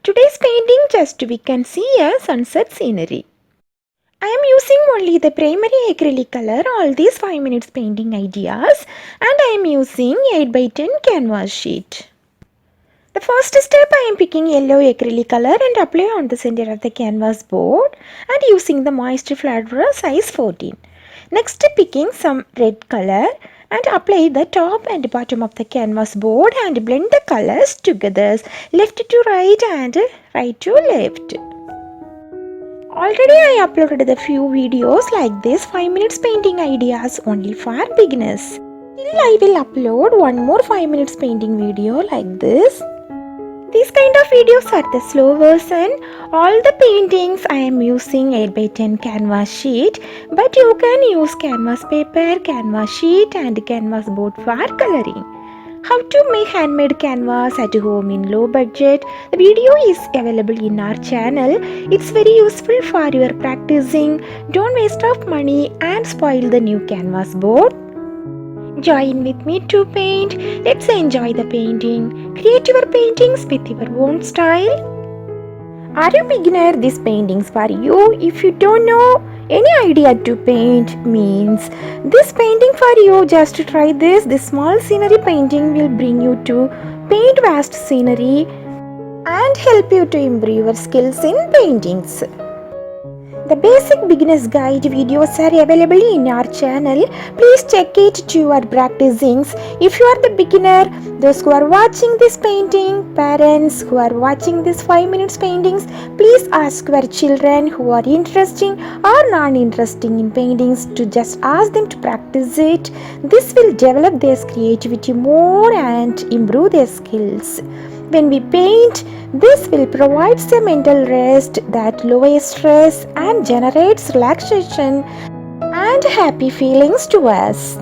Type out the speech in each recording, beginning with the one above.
Today's painting just we can see a sunset scenery. I am using only the primary acrylic color all these 5 minutes painting ideas and I am using 8 by 10 canvas sheet. The first step I am picking yellow acrylic color and apply on the center of the canvas board and using the moist flat brush size 14. Next picking some red color and apply the top and bottom of the canvas board and blend the colors together left to right and right to left. Already I uploaded the few videos like this 5 minutes painting ideas only for beginners. Still I will upload one more 5 minutes painting video like this. These kind of videos are the slow version. All the paintings I am using 8 by 10 canvas sheet, but you can use canvas paper, canvas sheet and canvas board for coloring. How to make handmade canvas at home in low budget. The video is available in our channel. It's very useful for your practicing. Don't waste of money and spoil the new canvas board. Join with me to paint. Let's enjoy the painting. Create your paintings with your own style. Are you beginner? This paintings for you. If you don't know any idea to paint means this painting for you. Just try this. This small scenery painting will bring you to paint vast scenery and help you to improve your skills in paintings. The basic beginner's guide videos are available in our channel. Please check it to your practicing. If you are the beginner, those who are watching this painting, parents who are watching this 5 minutes paintings, please ask your children who are interested or non-interested in paintings to just ask them to practice it. This will develop their creativity more and improve their skills. When we paint, this will provide a mental rest that lowers stress and generates relaxation and happy feelings to us.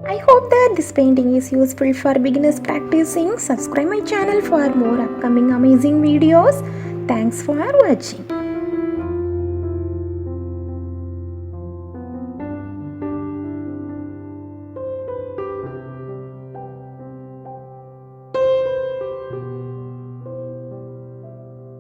I hope that this painting is useful for beginners practicing. Subscribe my channel for more upcoming amazing videos. Thanks for watching.